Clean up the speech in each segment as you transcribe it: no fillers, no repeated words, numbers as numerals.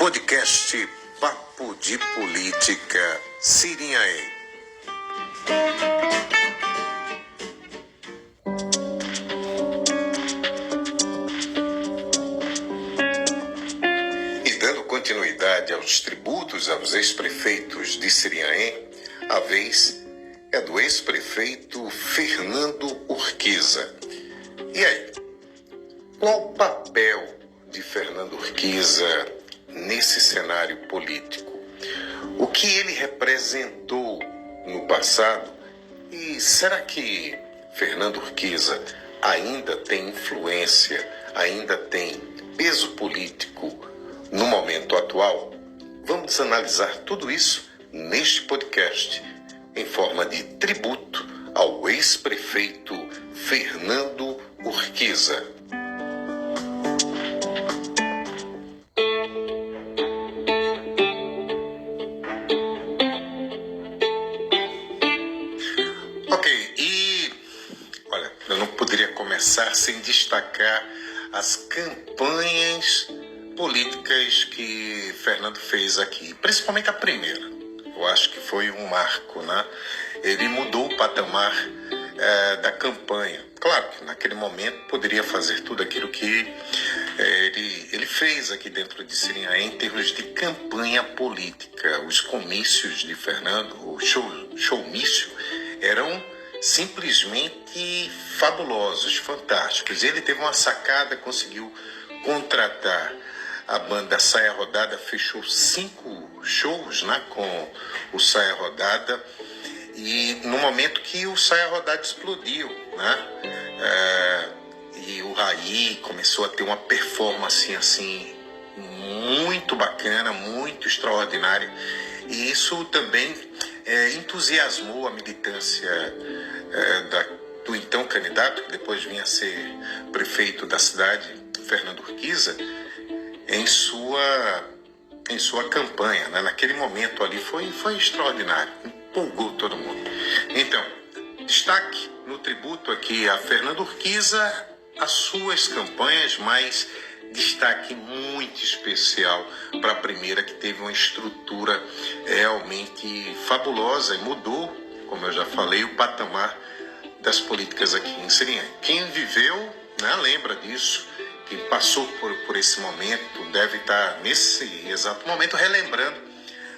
Podcast Papo de Política Sirinhaém. E dando continuidade aos tributos aos ex-prefeitos de Sirinhaém, a vez é do ex-prefeito Fernando Urquiza. E aí, qual o papel de Fernando Urquiza nesse cenário político? O que ele representou no passado? E será que Fernando Urquiza ainda tem influência, ainda tem peso político no momento atual? Vamos analisar tudo isso neste podcast, em forma de tributo ao ex-prefeito Fernando Urquiza. Ok, e olha, eu não poderia começar sem destacar as campanhas políticas que Fernando fez aqui, principalmente a primeira. Eu acho que foi um marco, né? Ele mudou o patamar da campanha. Claro que naquele momento poderia fazer tudo aquilo que ele fez aqui dentro de Sirinhaém em termos de campanha política. Os comícios de Fernando, o showmício, eram simplesmente fabulosos, fantásticos. Ele teve uma sacada, conseguiu contratar a banda Saia Rodada, fechou 5 shows, né, com o Saia Rodada, e no momento que o Saia Rodada explodiu, né, e o Raí começou a ter uma performance assim muito bacana, muito extraordinária, e isso também entusiasmou a militância do então candidato, que depois vinha a ser prefeito da cidade, Fernando Urquiza, em sua campanha, né? Naquele momento ali foi extraordinário, empolgou todo mundo. Então, destaque no tributo aqui a Fernando Urquiza, as suas campanhas, mas destaque muito especial para a primeira, que teve uma estrutura realmente fabulosa e mudou, como eu já falei, o patamar das políticas aqui em Sirinhaém. Quem viveu, né, lembra disso. Quem passou por esse momento deve estar, nesse exato momento, relembrando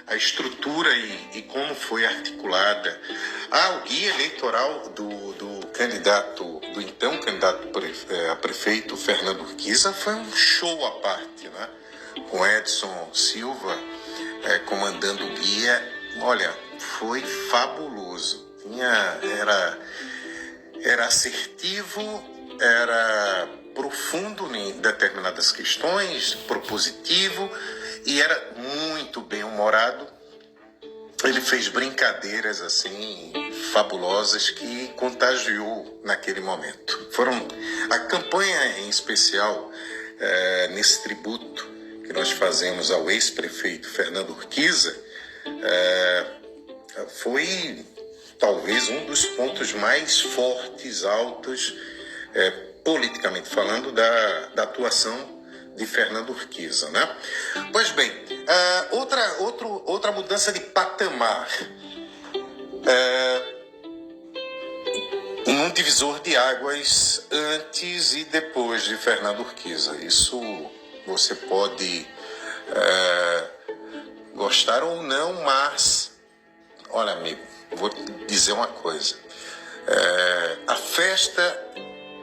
a estrutura e como foi articulada. O guia eleitoral do candidato, do então candidato a prefeito Fernando Urquiza, foi um show à parte, né? Com Edson Silva comandando o guia. Olha, foi fabuloso. Era assertivo, era profundo em determinadas questões, propositivo, e era muito bem-humorado. Ele fez brincadeiras assim fabulosas que contagiou naquele momento. A campanha em especial, nesse tributo que nós fazemos ao ex-prefeito Fernando Urquiza, foi talvez um dos pontos mais fortes, altos, politicamente falando, da atuação de Fernando Urquiza, né? Pois bem, outra mudança de patamar, um divisor de águas antes e depois de Fernando Urquiza. Isso você pode gostar ou não, mas, olha, amigo, vou te dizer uma coisa. A festa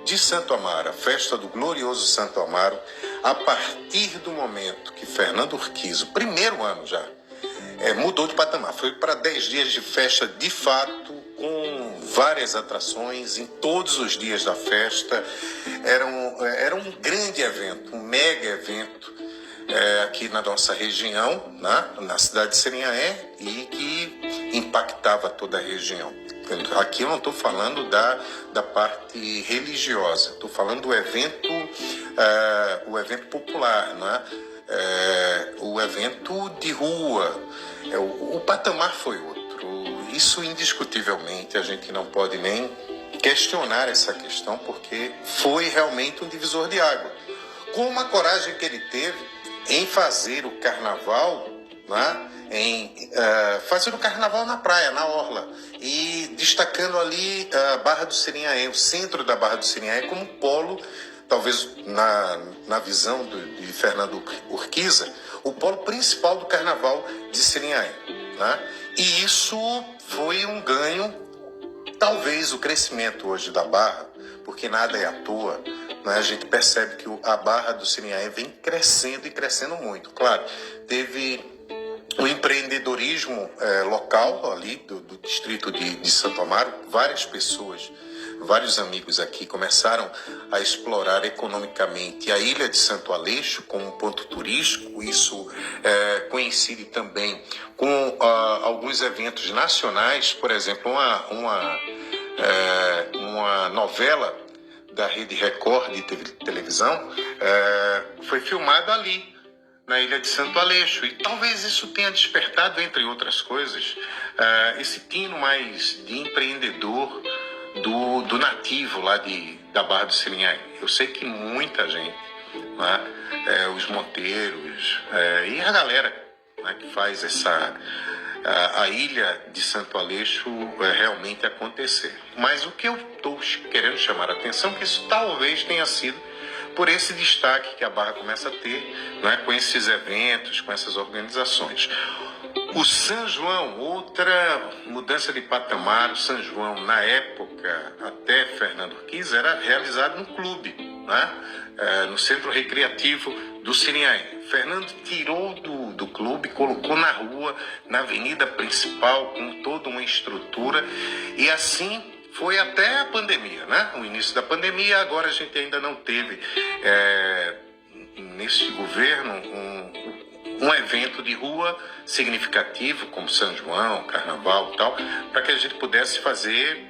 de Santo Amaro, a festa do glorioso Santo Amaro, a partir do momento que Fernando Urquiza, o primeiro ano já, mudou de patamar. Foi para 10 dias de festa de fato, com várias atrações em todos os dias da festa. Era um grande evento, um mega evento aqui na nossa região, né, na cidade de Sirinhaém, e que impactava toda a região. Aqui eu não estou falando da parte religiosa, estou falando do evento, o evento popular, né? O evento de rua. O patamar foi outro. Isso indiscutivelmente, a gente não pode nem questionar essa questão, porque foi realmente um divisor de água. Com uma coragem que ele teve em fazer o carnaval, né? Em fazer o carnaval na praia, na orla, e destacando ali a Barra do Sirinhaém, o centro da Barra do Sirinhaém, como polo, talvez na visão de Fernando Urquiza, o polo principal do carnaval de Sirinhaém, né? E isso foi um ganho, talvez o crescimento hoje da Barra, porque nada é à toa, né? A gente percebe que a Barra do Sirinhaém vem crescendo e crescendo muito. Claro, teve o empreendedorismo local ali do distrito de Santo Amaro, várias pessoas, vários amigos aqui começaram a explorar economicamente a ilha de Santo Aleixo como um ponto turístico. Isso coincide também com alguns eventos nacionais, por exemplo, uma novela da Rede Record de televisão foi filmada ali, na ilha de Santo Aleixo, e talvez isso tenha despertado, entre outras coisas, esse tino mais de empreendedor do nativo lá da Barra do Sirinhaém. Eu sei que muita gente, né, os monteiros e a galera, né, que faz a ilha de Santo Aleixo realmente acontecer. Mas o que eu estou querendo chamar a atenção é que isso talvez tenha sido por esse destaque que a Barra começa a ter, né, com esses eventos, com essas organizações. O São João, outra mudança de patamar. O São João, na época, até Fernando Urquiza, era realizado no clube, né, no Centro Recreativo do Sirinhaém. Fernando tirou do clube, colocou na rua, na avenida principal, com toda uma estrutura, e assim foi até a pandemia, né? O início da pandemia. Agora a gente ainda não teve, nesse governo, um evento de rua significativo, como São João, Carnaval e tal, para que a gente pudesse fazer,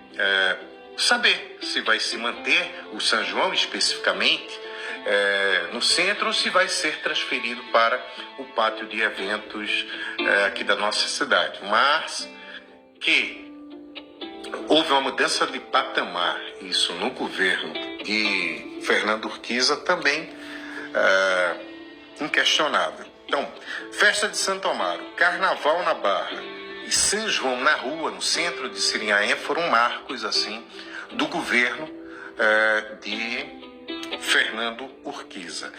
saber se vai se manter o São João especificamente no centro, ou se vai ser transferido para o pátio de eventos aqui da nossa cidade. Mas que houve uma mudança de patamar, isso no governo de Fernando Urquiza também inquestionável. Então, festa de Santo Amaro, Carnaval na Barra e São João na rua, no centro de Sirinhaém, foram marcos assim do governo de Fernando Urquiza.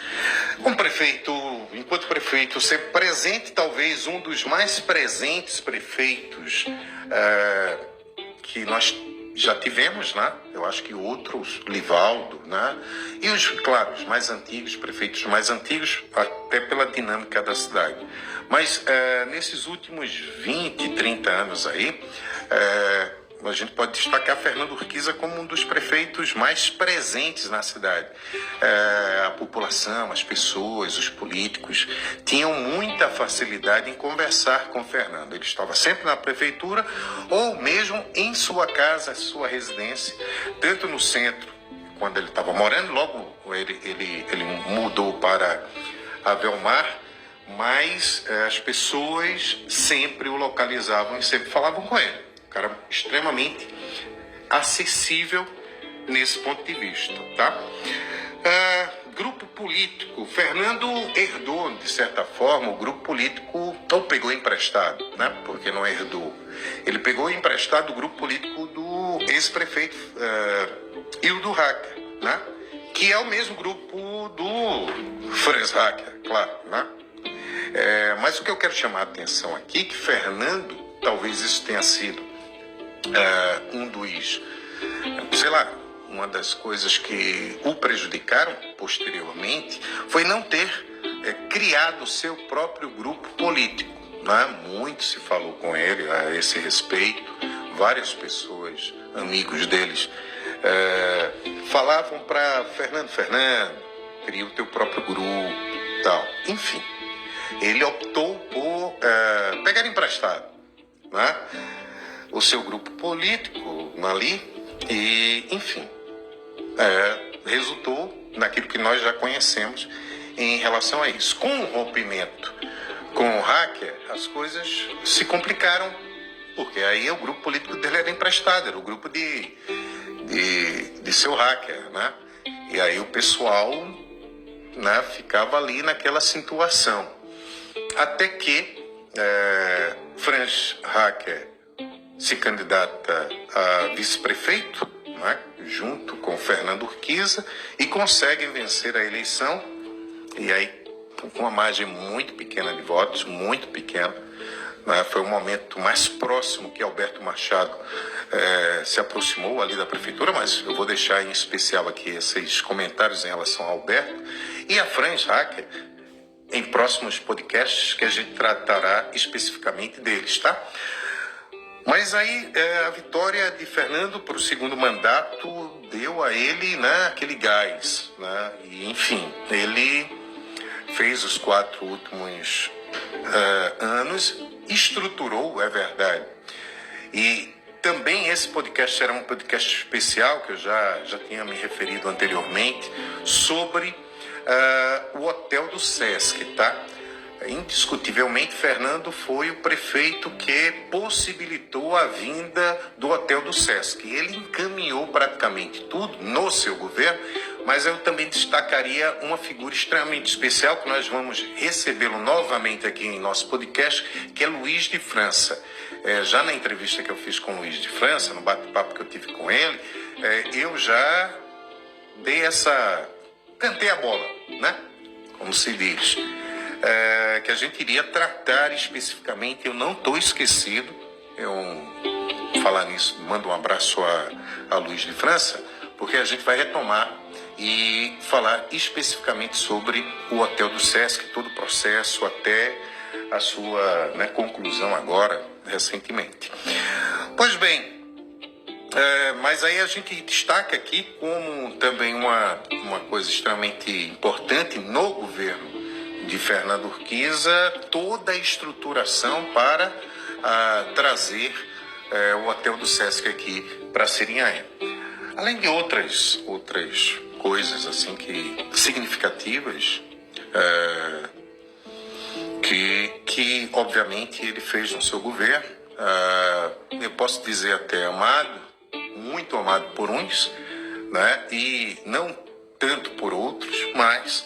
Enquanto prefeito sempre presente, talvez um dos mais presentes prefeitos que nós já tivemos, né? Eu acho que outros, Livaldo, né? E os mais antigos, prefeitos mais antigos, até pela dinâmica da cidade. Mas nesses últimos 20, 30 anos aí, a gente pode destacar Fernando Urquiza como um dos prefeitos mais presentes na cidade. A população, as pessoas, os políticos tinham muita facilidade em conversar com Fernando. Ele estava sempre na prefeitura ou mesmo em sua casa, sua residência, tanto no centro, quando ele estava morando, logo ele mudou para Avelmar, mas as pessoas sempre o localizavam e sempre falavam com ele. Cara extremamente acessível nesse ponto de vista, tá? Grupo político, Fernando herdou, de certa forma, o grupo político, ou pegou emprestado, né? Porque não herdou. Ele pegou emprestado o grupo político do ex-prefeito Hildo Hacker, né? Que é o mesmo grupo do Franz Hacker, claro, né? Mas o que eu quero chamar a atenção aqui é que Fernando, talvez isso tenha sido uma das coisas que o prejudicaram posteriormente, foi não ter criado o seu próprio grupo político, né? Muito se falou com ele a esse respeito, várias pessoas, amigos deles, falavam para Fernando, cria o teu próprio grupo, tal. Enfim, ele optou por pegar emprestado, né, o seu grupo político ali e, enfim, resultou naquilo que nós já conhecemos em relação a isso. Com o rompimento com o Hacker, as coisas se complicaram, porque aí o grupo político dele era emprestado, era o grupo de seu Hacker, né? E aí o pessoal né, ficava ali naquela situação. Até que Franz Hacker se candidata a vice-prefeito, né, junto com Fernando Urquiza, e conseguem vencer a eleição, e aí com uma margem muito pequena de votos, muito pequena, né, foi o momento mais próximo que Alberto Machado se aproximou ali da prefeitura, mas eu vou deixar em especial aqui esses comentários em relação a Alberto, e a Franz Hacker, em próximos podcasts que a gente tratará especificamente deles, tá? Mas aí a vitória de Fernando para o segundo mandato deu a ele, né, aquele gás, né? E, enfim, ele fez os 4 últimos anos, estruturou, é verdade. E também esse podcast era um podcast especial, que eu já tinha me referido anteriormente, sobre o hotel do Sesc, tá? Indiscutivelmente, Fernando foi o prefeito que possibilitou a vinda do hotel do Sesc. Ele encaminhou praticamente tudo no seu governo, mas eu também destacaria uma figura extremamente especial, que nós vamos recebê-lo novamente aqui em nosso podcast, que é Luiz de França. Já na entrevista que eu fiz com Luiz de França, no bate-papo que eu tive com ele, eu já dei cantei a bola, né? Como se diz. Que a gente iria tratar especificamente, eu não estou esquecido, falar nisso, mando um abraço a Luiz de França, porque a gente vai retomar e falar especificamente sobre o Hotel do Sesc, todo o processo até a sua, né, conclusão agora, recentemente. Pois bem, mas aí a gente destaca aqui como também uma coisa extremamente importante no governo de Fernando Urquiza, toda a estruturação para trazer o Hotel do Sesc aqui para Sirinhaém. Além de outras coisas assim que significativas que obviamente ele fez no seu governo, eu posso dizer até amado, muito amado por uns, né, e não tanto por outros, mas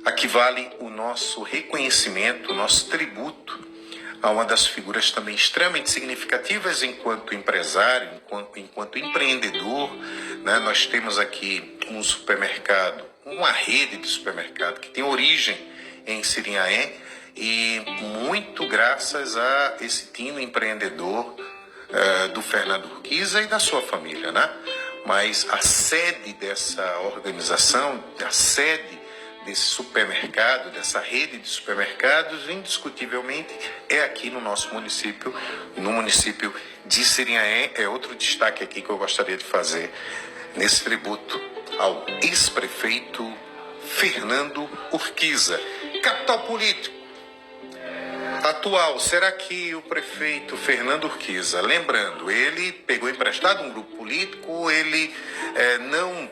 aqui vale o nosso reconhecimento, o nosso tributo a uma das figuras também extremamente significativas enquanto empresário, enquanto empreendedor, né? Nós temos aqui um supermercado, uma rede de supermercado que tem origem em Sirinhaém, e muito graças a esse tino empreendedor do Fernando Urquiza e da sua família, né? Mas a sede dessa organização, a sede desse supermercado, dessa rede de supermercados, indiscutivelmente é aqui no nosso município, no município de Sirinhaém. É outro destaque aqui que eu gostaria de fazer nesse tributo ao ex-prefeito Fernando Urquiza. Capital político atual, será que o prefeito Fernando Urquiza, lembrando, ele pegou emprestado um grupo político, ele não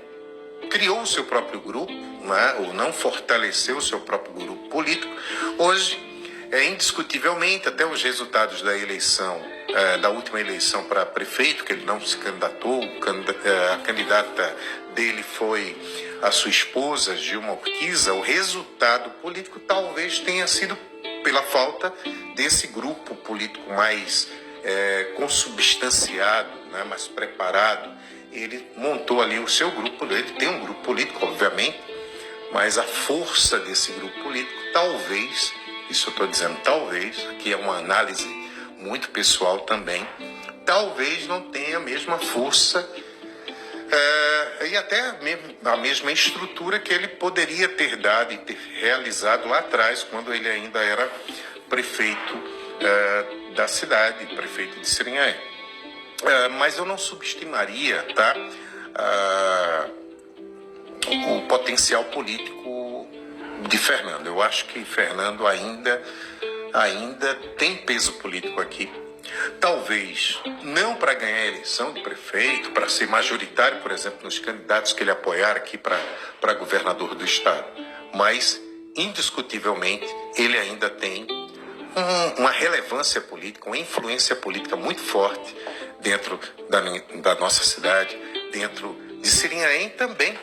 criou o seu próprio grupo, né, ou não fortaleceu o seu próprio grupo político. Hoje, indiscutivelmente, até os resultados da eleição, da última eleição para prefeito, que ele não se candidatou, a candidata dele foi a sua esposa, Gilma Urquiza. O resultado político talvez tenha sido pela falta desse grupo político mais consubstanciado, né, mais preparado. Ele montou ali o seu grupo, ele tem um grupo político, obviamente, mas a força desse grupo político, talvez, isso eu estou dizendo talvez, aqui é uma análise muito pessoal também, talvez não tenha a mesma força e até a mesma estrutura que ele poderia ter dado e ter realizado lá atrás, quando ele ainda era prefeito da cidade, prefeito de Sirinhaém. Mas eu não subestimaria, tá, o potencial político de Fernando. Eu acho que Fernando ainda tem peso político aqui. Talvez não para ganhar a eleição de prefeito, para ser majoritário, por exemplo, nos candidatos que ele apoiar aqui para governador do estado, mas indiscutivelmente ele ainda tem uma relevância política, uma influência política muito forte dentro da nossa cidade, dentro de Sirinhaém, também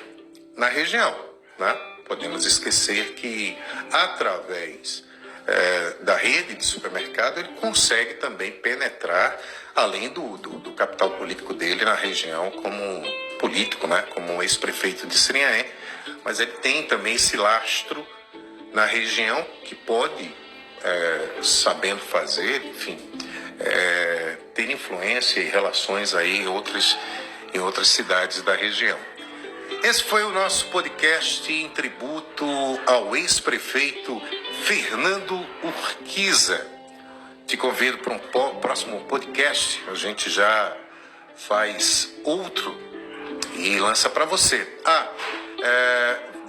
na região. né? Podemos esquecer que, através da rede de supermercado, ele consegue também penetrar, além do capital político dele na região como político, né? Como ex-prefeito de Sirinhaé, mas ele tem também esse lastro na região que pode, sabendo fazer, enfim, ter influência e relações aí em outras cidades da região. Esse foi o nosso podcast em tributo ao ex-prefeito Fernando Urquiza. Te convido para um próximo podcast. A gente já faz outro e lança para você.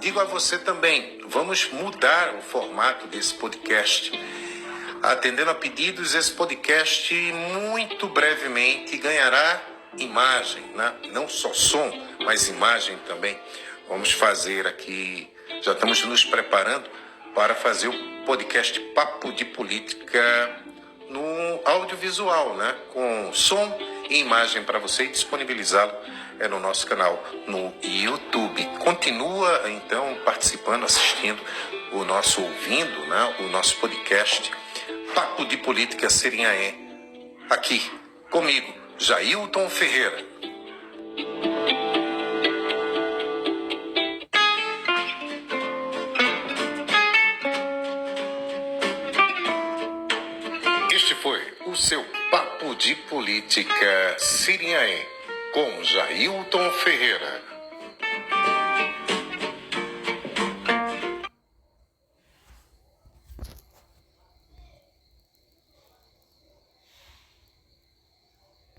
Digo a você também, vamos mudar o formato desse podcast. Atendendo a pedidos, esse podcast muito brevemente ganhará imagem, né? Não só som, mas imagem também. Vamos fazer aqui, já estamos nos preparando para fazer o podcast Papo de Política no audiovisual, né? Com som e imagem para você e disponibilizá-lo no nosso canal no YouTube. Continua então participando, assistindo ouvindo, né? O nosso podcast Papo de Política Sirinhaé, aqui comigo, Jailton Ferreira. Este foi o seu Papo de Política Sirinhaé, com Jailton Ferreira.